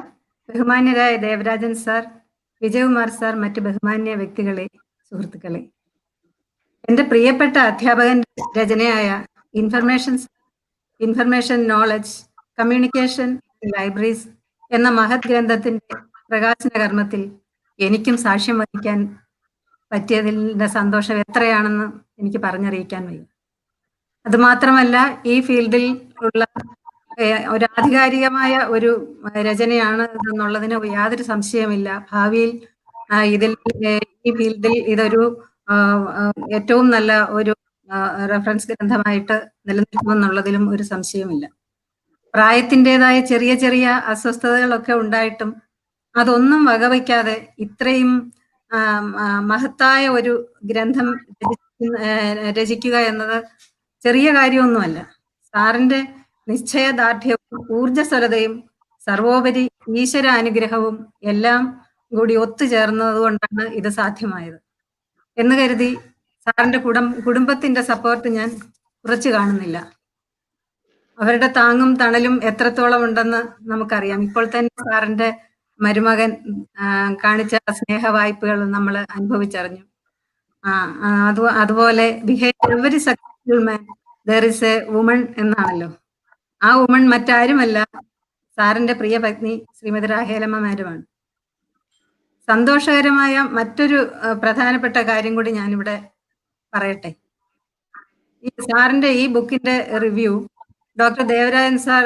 ബഹുമാന്യരായ ദേവരാജൻ സാർ, വിജയകുമാർ സാർ, മറ്റ് ബഹുമാന്യ വ്യക്തികളെ, സുഹൃത്തുക്കളെ, എൻ്റെ പ്രിയപ്പെട്ട അധ്യാപകന്റെ രചനയായ ഇൻഫർമേഷൻ, നോളജ്, കമ്മ്യൂണിക്കേഷൻ, ലൈബ്രറീസ് എന്ന മഹത് ഗ്രന്ഥത്തിന്റെ പ്രകാശന കർമ്മത്തിൽ എനിക്കും സാക്ഷ്യം വഹിക്കാൻ പറ്റിയതിൻ്റെ സന്തോഷം എത്രയാണെന്ന് എനിക്ക് പറഞ്ഞറിയിക്കാൻ വയ്യ. അതുമാത്രമല്ല ഈ ഫീൽഡിൽ ഉള്ള ഒരു ആധികാരികമായ ഒരു രചനയാണ് എന്നുള്ളതിന് യാതൊരു സംശയമില്ല. ഭാവിയിൽ ഇതിൽ ഈ ഫീൽഡിൽ ഇതൊരു ഏറ്റവും നല്ല ഒരു റെഫറൻസ് ഗ്രന്ഥമായിട്ട് നിലനിൽക്കുമെന്നുള്ളതിലും ഒരു സംശയമില്ല. പ്രായത്തിൻ്റെതായ ചെറിയ ചെറിയ അസ്വസ്ഥതകളൊക്കെ ഉണ്ടായിട്ടും അതൊന്നും വകവയ്ക്കാതെ ഇത്രയും മഹത്തായ ഒരു ഗ്രന്ഥം രചിക്കുക എന്നത് ചെറിയ കാര്യമൊന്നുമല്ല. സാറിന്റെ നിശ്ചയദാർഢ്യവും ഊർജ്ജസ്വലതയും സർവോപരി ഈശ്വര അനുഗ്രഹവും എല്ലാം കൂടി ഒത്തുചേർന്നത് കൊണ്ടാണ് ഇത് സാധ്യമായത് എന്ന് കരുതി സാറിന്റെ കുടുംബത്തിന്റെ സപ്പോർട്ട് ഞാൻ കുറച്ച് കാണുന്നില്ല. അവരുടെ താങ്ങും തണലും എത്രത്തോളം ഉണ്ടെന്ന് നമുക്കറിയാം. ഇപ്പോൾ തന്നെ സാറിന്റെ മരുമകൻ കാണിച്ച സ്നേഹ വായ്പകൾ നമ്മൾ അനുഭവിച്ചറിഞ്ഞു. അതുപോലെ behind every successful man there is A woman എന്നാണല്ലോ. ആ വുമൺ മറ്റാരുമല്ല, സാറിന്റെ പ്രിയ പത്നി ശ്രീമതി രാഹേലമ്മ മാഡമാണ്. സന്തോഷകരമായ മറ്റൊരു പ്രധാനപ്പെട്ട കാര്യം കൂടി ഞാനിവിടെ പറയട്ടെ. ഈ സാറിന്റെ ഈ ബുക്കിന്റെ റിവ്യൂ ഡോക്ടർ ദേവരാജൻ സാർ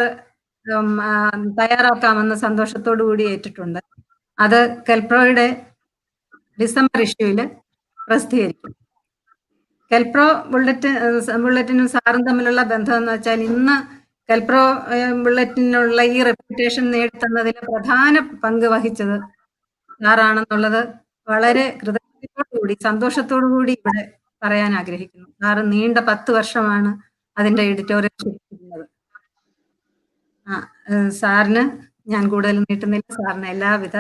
തയ്യാറാക്കാമെന്ന് സന്തോഷത്തോടു കൂടി ഏറ്റിട്ടുണ്ട്. അത് കെൽപ്രോയുടെ ഡിസംബർ ഇഷ്യൂവിൽ പ്രസിദ്ധീകരിക്കും. കെൽപ്രോ ബുള്ളറ്റിനും സാറും തമ്മിലുള്ള ബന്ധം എന്ന് വെച്ചാൽ ഇന്ന് കെൽപ്രോ ബുള്ളറ്റിനുള്ള ഈ റെപ്യൂട്ടേഷൻ നേടിത്തന്നതിൽ പ്രധാന പങ്ക് വഹിച്ചത് സാറാണെന്നുള്ളത് വളരെ കൃതജ്ഞതയോടുകൂടി സന്തോഷത്തോടു കൂടി ഇവിടെ പറയാൻ ആഗ്രഹിക്കുന്നു. സാറ് നീണ്ട 10 വർഷമാണ് അതിന്റെ എഡിറ്റോറിയൽ ചെയ്യുന്നത്. സാറിന് ഞാൻ കൂടുതൽ നീട്ടുന്നില്ല. സാറിന് എല്ലാവിധ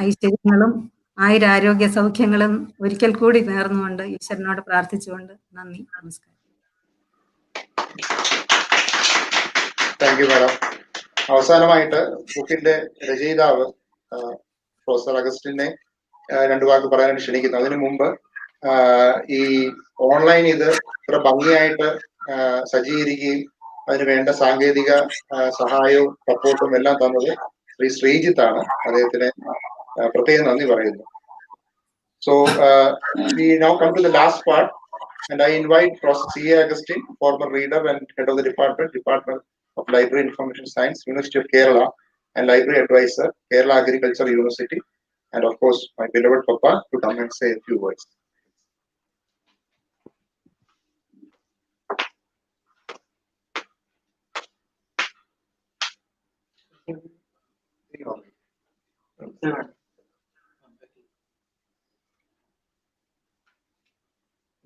ഐശ്വര്യങ്ങളും ആയുരാരോഗ്യ സൗഖ്യങ്ങളും ഒരിക്കൽ കൂടി നേർന്നുകൊണ്ട് ഈശ്വരനോട് പ്രാർത്ഥിച്ചുകൊണ്ട് നന്ദി, നമസ്കാരം. Thank you madam. അവസാനമായിട്ട് ബുക്കിന്റെ രചയിതാവ് പ്രൊഫസർ അഗസ്റ്റിനെ 2 വാക്ക് പറയാൻ ക്ഷണിക്കുന്നു. അതിനു മുമ്പ് ഈ ഓൺലൈൻ ഇത് ഇത്ര ഭംഗിയായിട്ട് സജ്ജീകരിക്കുകയും അതിന് വേണ്ട സാങ്കേതിക സഹായവും സപ്പോർട്ടും എല്ലാം തന്നത് ശ്രീ ശ്രീജിത്താണ്. അദ്ദേഹത്തിന് പ്രത്യേകം നന്ദി പറയുന്നു. So we now come to the last part, and I invite Professor C.A. Agustin, former reader and head of the Department of Library Information Science, University of Kerala, and library advisor, Kerala Agricultural University, and of course my beloved Papa, to come and say a few words.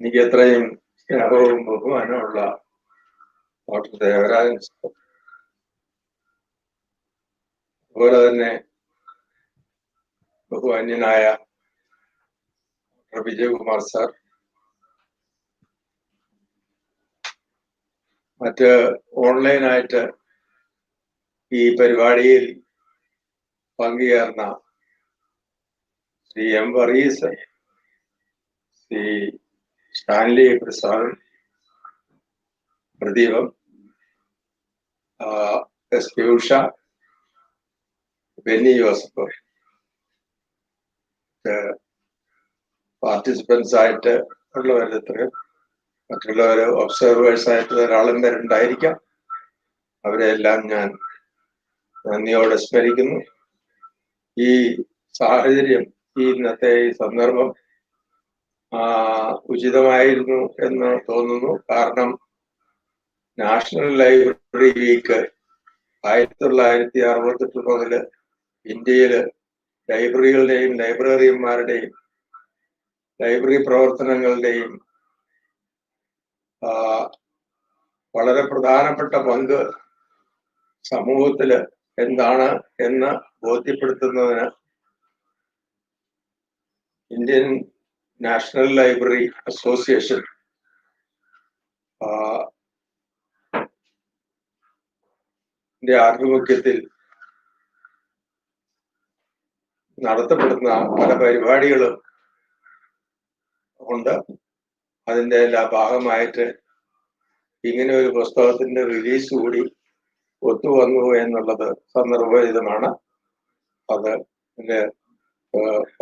എനിക്ക് എത്രയും സ്നേഹവും ബഹുമാനമുള്ള ഡോക്ടർ ദേവരാജൻ സാർ, അതുപോലെ തന്നെ ബഹുമാന്യനായ ഡോക്ടർ വിജയകുമാർ സാർ, മറ്റ് ഓൺലൈനായിട്ട് ഈ പരിപാടിയിൽ പങ്കുചേർന്ന Shri M Varghese, Shri Stanley Prasad, Pradeepam, S P Usha, Benny Joseph, participants ആയിട്ട് ഉള്ളവരെത്രയും മറ്റുള്ളവർ ഒബ്സർവേഴ്സ് ആയിട്ട് ധാരാളം പേരുണ്ടായിരിക്കാം. അവരെല്ലാം ഞാൻ നന്ദിയോടെ സ്മരിക്കുന്നു. ഈ സാഹചര്യം, ഈ ഇന്നത്തെ ഈ സന്ദർഭം ഉചിതമായിരുന്നു എന്ന് തോന്നുന്നു. കാരണം നാഷണൽ ലൈബ്രറി വീക്ക് 1968 മുതൽ ഇന്ത്യയിൽ ലൈബ്രറികളുടെയും ലൈബ്രറിയന്മാരുടെയും ലൈബ്രറി പ്രവർത്തനങ്ങളുടെയും വളരെ പ്രധാനപ്പെട്ട പങ്ക് സമൂഹത്തില് എന്താണ് എന്ന് ബോധ്യപ്പെടുത്തുന്നതിന് ഇന്ത്യൻ നാഷണൽ ലൈബ്രറി അസോസിയേഷൻ ആഭിമുഖ്യത്തിൽ നടത്തപ്പെടുന്ന പല പരിപാടികളും ഉണ്ട്. അതിൻ്റെ എല്ലാ ഭാഗമായിട്ട് ഇങ്ങനെ ഒരു പുസ്തകത്തിന്റെ റിലീസ് കൂടി ഒത്തുവന്നു എന്നുള്ളത് സന്ദർഭോചിതമാണ്. അത്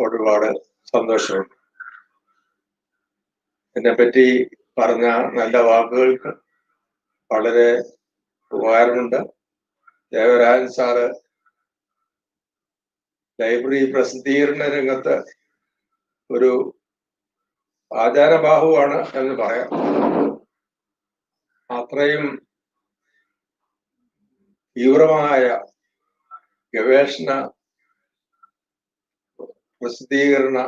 ഒരുപാട് സന്തോഷമുണ്ട്. എന്നെപ്പറ്റി പറഞ്ഞ നല്ല വാക്കുകൾക്ക് വളരെ ഉപകാരമുണ്ട്. ദേവരാജൻ സാറ് ലൈബ്രറി പ്രസിദ്ധീകരണ രംഗത്ത് ഒരു ആചാരബാഹുവാണ് എന്ന് പറയാം. അത്രയും തീവ്രമായ ഗവേഷണ പ്രസിദ്ധീകരണ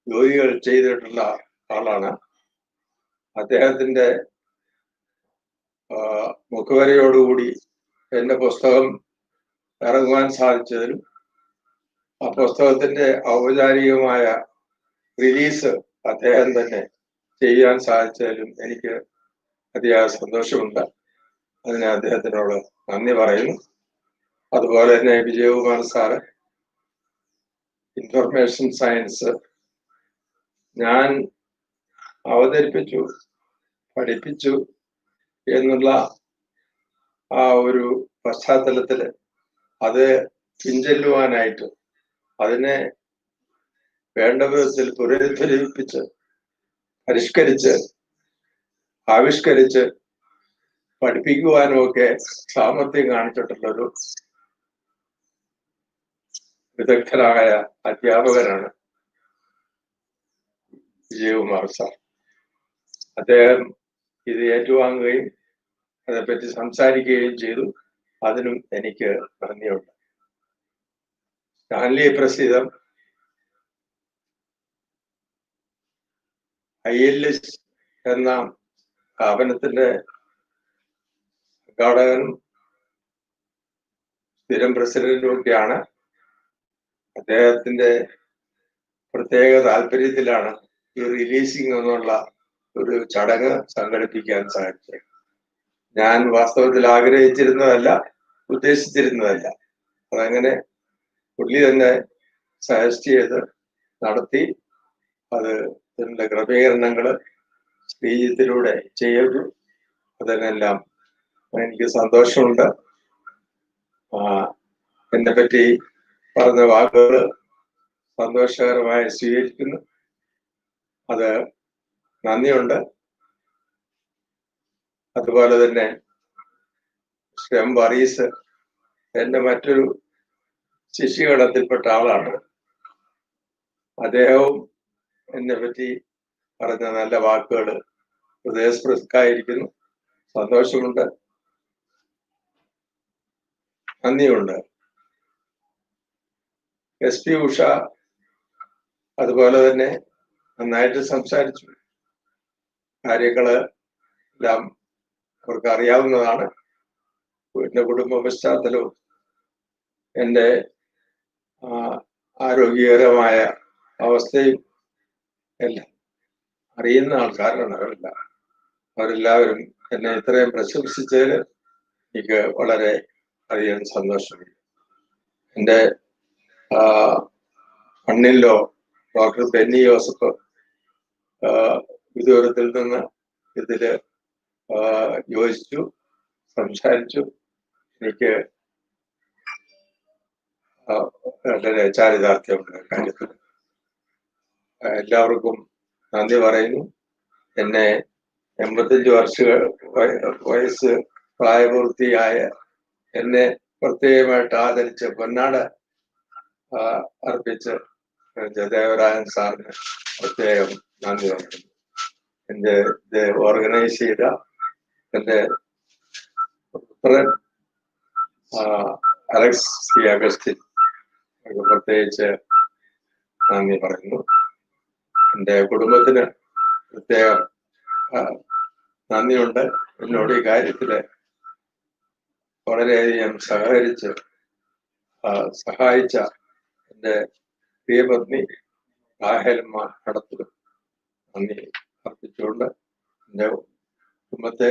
ജോലികൾ ചെയ്തിട്ടുള്ള ആളാണ്. അദ്ദേഹത്തിന്റെ മുഖവരയോടുകൂടി എന്റെ പുസ്തകം ഇറങ്ങുവാൻ സാധിച്ചതിലും ആ പുസ്തകത്തിന്റെ ഔപചാരികമായ റിലീസ് അദ്ദേഹം തന്നെ ചെയ്യാൻ സാധിച്ചതിലും എനിക്ക് അതിയായ സന്തോഷമുണ്ട്. അതിന് അദ്ദേഹത്തിനോട് നന്ദി പറയുന്നു. അതുപോലെ തന്നെ വിജയകുമാർ സാറ് ഇൻഫർമേഷൻ സയൻസ് ഞാൻ അവതരിപ്പിച്ചു, പഠിപ്പിച്ചു എന്നുള്ള ആ ഒരു പശ്ചാത്തലത്തില് അത് പിൻചെല്ലുവാനായിട്ട് അതിനെ വേണ്ട വിധത്തിൽ പുനരുദ്ധരിപ്പിച്ച് പരിഷ്കരിച്ച് ആവിഷ്കരിച്ച് പഠിപ്പിക്കുവാനും ഒക്കെ സാമർഥ്യം കാണിച്ചിട്ടുള്ളൊരു വിദഗ്ധരായ അധ്യാപകനാണ് വിജയകുമാർ സാർ. അദ്ദേഹം ഇത് ഏറ്റുവാങ്ങുകയും അതേപ്പറ്റി സംസാരിക്കുകയും ചെയ്തു. അതിനും എനിക്ക് നന്ദിയുണ്ട്. സ്റ്റാൻലി പ്രസിദ്ധം ILS എന്ന സ്ഥാപനത്തിന്റെ സംഘാടകനും സ്ഥിരം പ്രസിഡന്റും ഒക്കെയാണ്. അദ്ദേഹത്തിന്റെ പ്രത്യേക താല്പര്യത്തിലാണ് ഈ റിലീസിംഗ് എന്നുള്ള ഒരു ചടങ്ങ് സംഘടിപ്പിക്കാൻ സാധിച്ചത്. ഞാൻ വാസ്തവത്തിൽ ആഗ്രഹിച്ചിരുന്നതല്ല, ഉദ്ദേശിച്ചിരുന്നതല്ല. അതങ്ങനെ പുള്ളി തന്നെ സജസ്റ്റ് ചെയ്ത് നടത്തി. അത് ഇതിന്റെ ക്രമീകരണങ്ങള് ശ്രീജിത്തിലൂടെ ചെയ്തു. അതിനെല്ലാം എനിക്ക് സന്തോഷമുണ്ട്. എന്നെ പറ്റി പറഞ്ഞ വാക്കുകൾ സന്തോഷകരമായി സ്വീകരിക്കുന്നു. അത് നന്ദിയുണ്ട്. അതുപോലെ തന്നെ ശ്രീ ബറീസ് എന്റെ മറ്റൊരു ശിഷ്യഗണത്തിൽപ്പെട്ട ആളാണ്. അദ്ദേഹവും എന്നെ പറ്റി പറഞ്ഞ നല്ല വാക്കുകൾ ഹൃദയസ്പൃക്കായിരിക്കുന്നു. സന്തോഷമുണ്ട്, നന്ദിയുണ്ട്. SP ഉഷ അതുപോലെ തന്നെ നന്നായിട്ട് സംസാരിച്ചു. കാര്യങ്ങള് എല്ലാം അവർക്ക് അറിയാവുന്നതാണ്. എന്റെ കുടുംബ പശ്ചാത്തലവും എന്റെ ആരോഗ്യകരമായ അവസ്ഥയും എല്ലാം അറിയുന്ന ആൾക്കാരാണ് അവരെല്ലാം. അവരെല്ലാവരും എന്നെ ഇത്രയും പ്രശംസിച്ചതിൽ എനിക്ക് വളരെ അധികം സന്തോഷമുണ്ട്. എൻ്റെ മണ്ണിലോ ഡോക്ടർ ബെന്നി ജോസഫ് വിദൂരത്തിൽ നിന്ന് ഇതില് യോജിച്ചു, സംസാരിച്ചു. എനിക്ക് വളരെ ചാരിതാർത്ഥ്യമുണ്ട് കാര്യത്തിൽ. എല്ലാവർക്കും നന്ദി പറയുന്നു. എന്നെ 85 വയസ്സ് പ്രായപൂർത്തിയായ എന്നെ പ്രത്യേകമായിട്ട് ആദരിച്ച് പൊന്നാട അർപ്പിച്ച് ദേവരാജൻ സാറിന് പ്രത്യേകം നന്ദി പറയുന്നു. എൻ്റെ ഇത് ഓർഗനൈസ് ചെയ്ത എൻ്റെ പുത്രൻ അലക്സ് സി അഗസ്റ്റിൻ പ്രത്യേകിച്ച് നന്ദി പറയുന്നു. എൻ്റെ കുടുംബത്തിന് പ്രത്യേകം നന്ദിയുണ്ട്. എന്നോട് ഈ കാര്യത്തില് വളരെയധികം സഹായിച്ച എൻ്റെ പ്രിയപത്നി രാഹേലമ്മ നടത്തിലും നന്ദി അർപ്പിച്ചുകൊണ്ട് എൻ്റെ കുടുംബത്തെ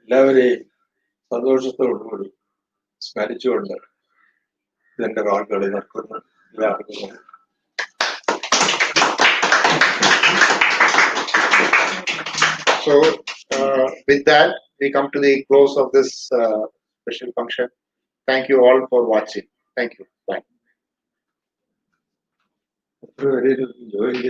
എല്ലാവരെയും സന്തോഷത്തോടുകൂടി സ്മരിച്ചുകൊണ്ട് ഇതിൻ്റെ വാക്കുകളിൽ നിർത്തുന്നു. എല്ലാവർക്കും So, with that, we come to the close of this special function. Thank you all for watching. Thank you. Bye. ജോലി